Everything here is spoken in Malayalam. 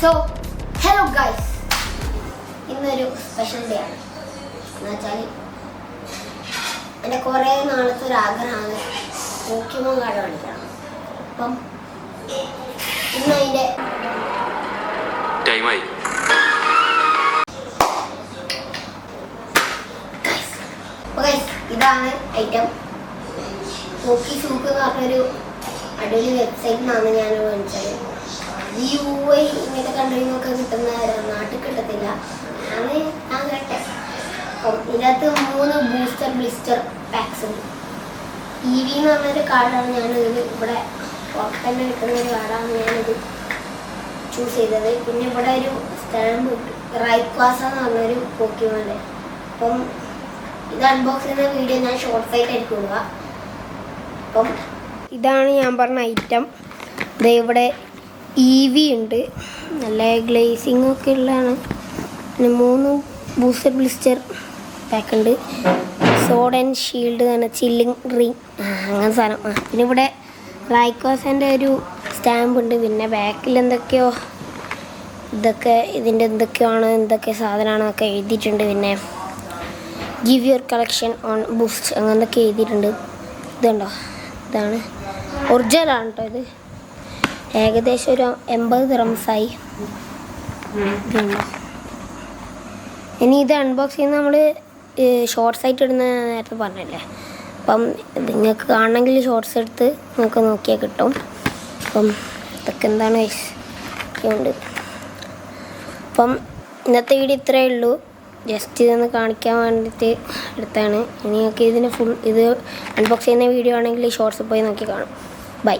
സോ ഹലോ ഗൈസ്, ഇന്നൊരു സ്പെഷ്യൽ ഡേ ആണ്. എന്നുവെച്ചാൽ എൻ്റെ കുറേ നാളത്തെ ഒരു ആഗ്രഹമാണ് പോക്കിമോൻ കാർഡ് കളിക്കണം. അപ്പം ഇന്ന് അതിൻ്റെ ടൈമായി. ഇതാണ് ഐറ്റം. പോക്കി സൂക്ക് എന്ന് പറഞ്ഞൊരു അടിപൊളി വെബ്സൈറ്റിൽ നിന്നാണ് ഞാൻ മേടിച്ചത്. ഈ UAE ഇങ്ങനത്തെ കൺട്രിയിൽ നിന്നൊക്കെ കിട്ടുന്ന നാട്ടിൽ കിട്ടത്തില്ല. ഞാൻ കേട്ടെ. അപ്പം ഇതിനകത്ത് 3 ബൂസ്റ്റർ ബ്ലിസ്റ്റർ പാക്സ് ഉണ്ട്. EV എന്ന് പറഞ്ഞൊരു കാർഡാണ് ഞാനിത് ഇവിടെ പുറത്തന്നെ കിട്ടുന്ന ഒരു കാർഡാണ് ഞാനിത് ചൂസ് ചെയ്തത്. പിന്നെ ഇവിടെ ഒരു സ്റ്റാമ്പ് കിട്ടും, റൈക്വാസ എന്ന് പറഞ്ഞൊരു പോക്കിമോൻ്റെ. അപ്പം ഇത് അൺബോക്സ് ചെയ്യുന്ന വീഡിയോ ഞാൻ ഷോർട്ട്സ് ആയിട്ടായിരിക്കും ഇടുക. അപ്പം ഇതാണ് ഞാൻ പറഞ്ഞ ഐറ്റം. ഇവിടെ EV ഉണ്ട്, നല്ല ഗ്ലേസിംഗ് ഒക്കെ ഉള്ളതാണ്. പിന്നെ 3 ബൂസ്റ്റർ ബ്ലിസ്റ്റർ പാക്ക് ഉണ്ട്. സോഡ് ആൻഡ് ഷീൽഡ് തന്നെ, ചില്ലിങ് റിങ് അങ്ങനെ സാധനം. പിന്നെ ഇവിടെ റൈക്കോസൻ്റെ ഒരു സ്റ്റാമ്പ് ഉണ്ട്. പിന്നെ ബാക്കിൽ എന്തൊക്കെയോ ഇതൊക്കെ ഇതിൻ്റെ എന്തൊക്കെ സാധനമാണെന്നൊക്കെ എഴുതിയിട്ടുണ്ട്. പിന്നെ give your collection on boost അങ്ങനത്തെ എഴുതിയിട്ടുണ്ട്. ഇതുണ്ടോ, ഇതാണ് ഒറിജിനലാണ് കേട്ടോ. ഇത് ഏകദേശം ഒരു 80 ദിറംസായി. ഇതുണ്ടോ. ഇനി ഇത് അൺബോക്സ് ചെയ്യുന്ന നമ്മൾ ഷോർട്സ് ആയിട്ട് ഇടുന്ന നേരത്തെ പറഞ്ഞല്ലേ. അപ്പം നിങ്ങൾക്ക് കാണണമെങ്കിൽ ഷോർട്സ് എടുത്ത് നിങ്ങൾക്ക് നോക്കിയാൽ കിട്ടും. അപ്പം ഇതൊക്കെ എന്താണ് ഉണ്ട്. അപ്പം ഇന്നത്തെ വീഡിയോ ഇത്രയേ ഉള്ളൂ. ജസ്റ്റ് ഇതൊന്ന് കാണിക്കാൻ വേണ്ടിയിട്ട് എടുത്താണ്. ഇനി നിങ്ങൾക്ക് ഇതിന് ഇത് അൺബോക്സ് ചെയ്യുന്ന വീഡിയോ ആണെങ്കിൽ ഷോർട്സ് പോയി നോക്കി കാണും. ബൈ.